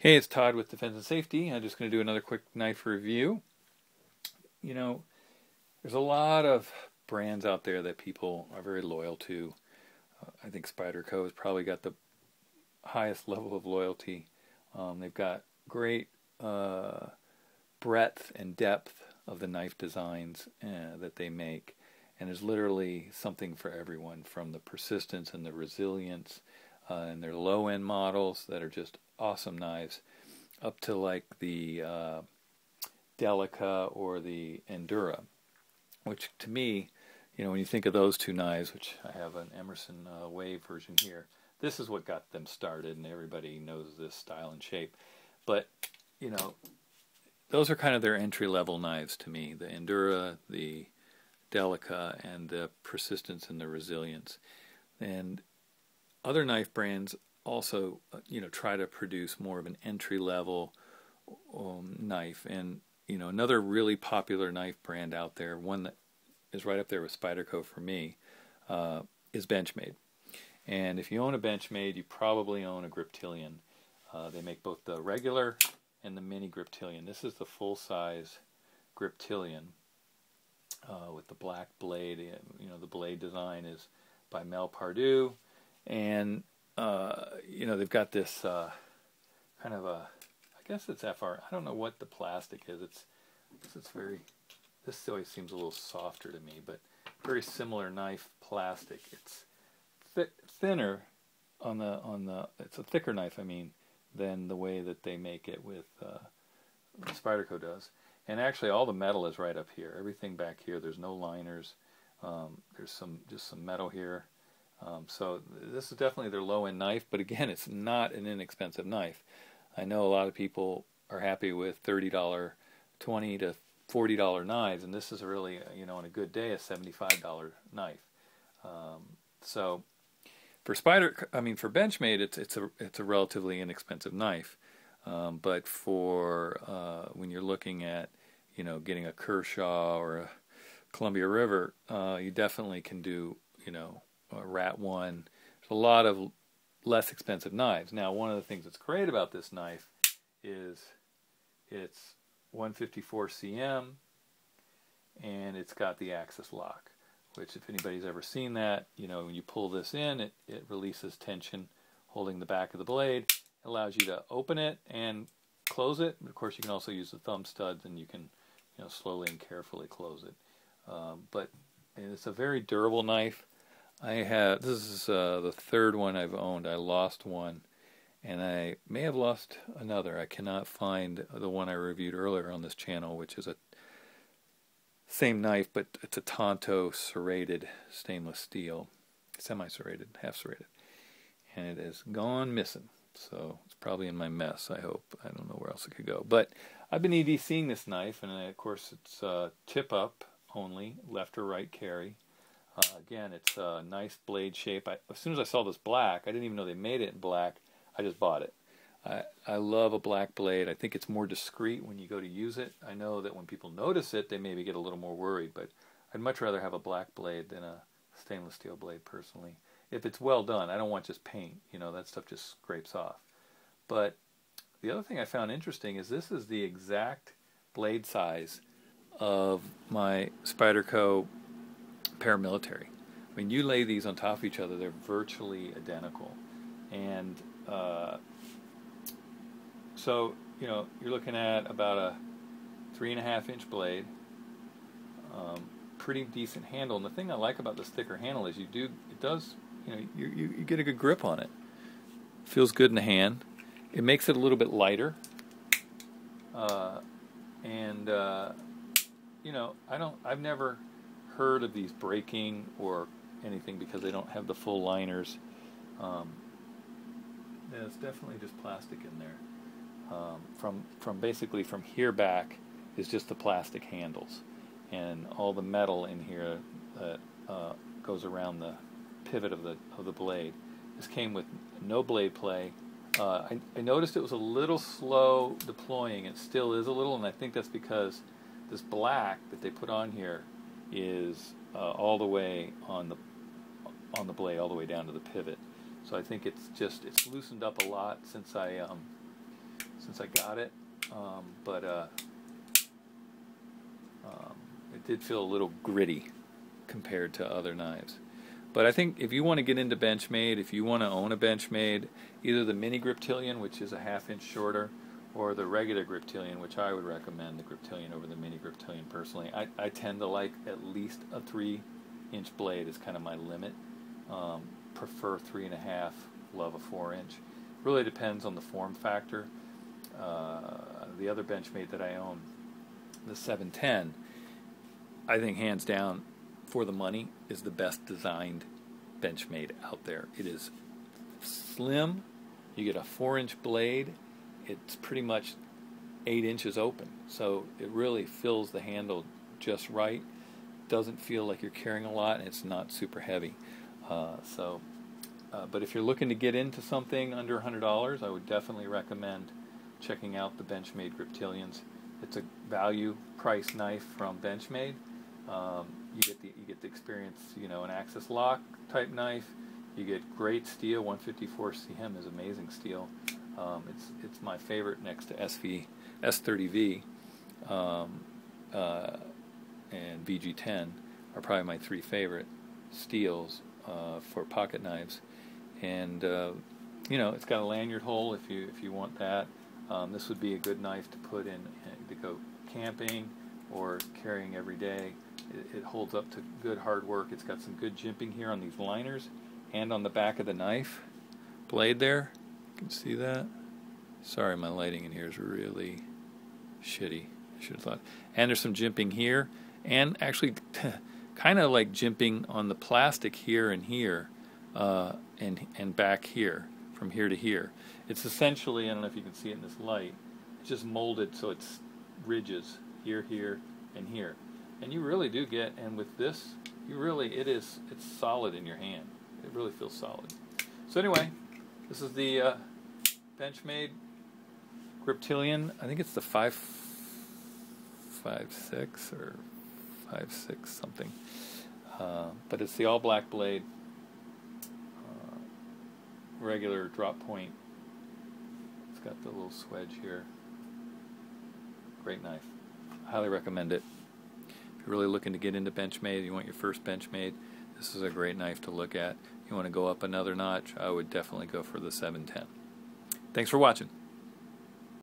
Hey, it's Todd with Defense and Safety. I'm just going to do another quick knife review. You know, there's a lot of brands out there that people are very loyal to. I think Spyderco has probably got the highest level of loyalty. They've got great breadth and depth of the knife designs that they make. And there's literally something for everyone, from the persistence and the resilience and their low-end models that are just awesome knives, up to like the Delica or the Endura, which to me, when you think of those two knives, which I have an Emerson Wave version here, this is what got them started, and everybody knows this style and shape. But, those are kind of their entry-level knives to me, the Endura, the Delica, and the persistence and the resilience. And other knife brands also, try to produce more of an entry-level knife. And, another really popular knife brand out there, one that is right up there with Spyderco for me, is Benchmade. And if you own a Benchmade, you probably own a Griptillian. They make both the regular and the mini Griptillian. This is the full-size Griptillian with the black blade. The blade design is by Mel Pardue. And, they've got this kind of a, I guess it's FR, I don't know what the plastic is. This always seems a little softer to me, but very similar knife plastic. It's thinner it's a thicker knife, than the way that they make it with Spyderco does. And actually all the metal is right up here. Everything back here, there's no liners. There's just some metal here. So this is definitely their low-end knife, but again, it's not an inexpensive knife. I know a lot of people are happy with $30, $20 to $40 knives, and this is really, on a good day, a $75 knife. So for Benchmade, it's a relatively inexpensive knife. But for when you're looking at, getting a Kershaw or a Columbia River, you definitely can do, a Rat 1. There's a lot of less expensive knives. Now, one of the things that's great about this knife is it's 154 cm, and it's got the axis lock, which, if anybody's ever seen that, when you pull this in, it releases tension holding the back of the blade. It allows you to open it and close it. Of course, you can also use the thumb studs, and you can, slowly and carefully close it. But it's a very durable knife. This is the third one I've owned. I lost one, and I may have lost another. I cannot find the one I reviewed earlier on this channel, which is a same knife, but it's a Tonto serrated stainless steel, semi-serrated, half-serrated, and it has gone missing. So it's probably in my mess, I hope. I don't know where else it could go. But I've been EDCing this knife, and of course it's tip up only, left or right carry. Again, it's a nice blade shape. As soon as I saw this black, I didn't even know they made it in black. I just bought it. I love a black blade. I think it's more discreet when you go to use it. I know that when people notice it, they maybe get a little more worried, but I'd much rather have a black blade than a stainless steel blade, personally. If it's well done, I don't want just paint. That stuff just scrapes off. But the other thing I found interesting is this is the exact blade size of my Spyderco paramilitary. You lay these on top of each other, they're virtually identical. And so, you're looking at about a 3.5-inch blade, pretty decent handle. And the thing I like about this thicker handle is you get a good grip on it. Feels good in the hand. It makes it a little bit lighter. I've never heard of these breaking or anything because they don't have the full liners. It's definitely just plastic in there. Basically from here back is just the plastic handles, and all the metal in here that goes around the pivot of the blade. This came with no blade play. I noticed it was a little slow deploying. It still is a little, and I think that's because this black that they put on here is all the way on the blade, all the way down to the pivot. So I think it's loosened up a lot since I since I got it, but it did feel a little gritty compared to other knives. But I think if you want to get into Benchmade, if you want to own a Benchmade, either the mini Griptillian, which is a ½ inch shorter, or the regular Griptillian, which I would recommend the Griptillian over the mini Griptillian personally. I tend to like at least a 3-inch blade is kind of my limit. Prefer 3.5, love a 4-inch. Really depends on the form factor. The other Benchmade that I own, the 710, I think hands down, for the money, is the best designed Benchmade out there. It is slim. You get a 4-inch blade. It's pretty much 8 inches open, so it really fills the handle just right. Doesn't feel like you're carrying a lot, and it's not super heavy. But if you're looking to get into something under $100, I would definitely recommend checking out the Benchmade Griptillians. It's a value price knife from Benchmade. You get the experience, you know, an axis lock type knife. You get great steel. 154 CM is amazing steel. It's my favorite next to S30V and VG10 are probably my 3 favorite steels for pocket knives. And you know, it's got a lanyard hole if you want that. This would be a good knife to put in to go camping or carrying every day. It holds up to good hard work. It's got some good jimping here on these liners and on the back of the knife blade there. You can see that. Sorry, my lighting in here is really shitty. I should have thought. And there's some jimping here, and actually kind of like jimping on the plastic here and here, and back here, from here to here. It's essentially, I don't know if you can see it in this light, it's just molded so it's ridges here, here, and here. And you really do get, and with this, it's solid in your hand. It really feels solid. So anyway, this is the Benchmade Griptillian. I think it's the 5.56 or 5.6 something. But it's the all black blade, regular drop point. It's got the little swedge here. Great knife. Highly recommend it. If you're really looking to get into Benchmade, you want your first Benchmade, this is a great knife to look at. You want to go up another notch, I would definitely go for the 710. Thanks for watching.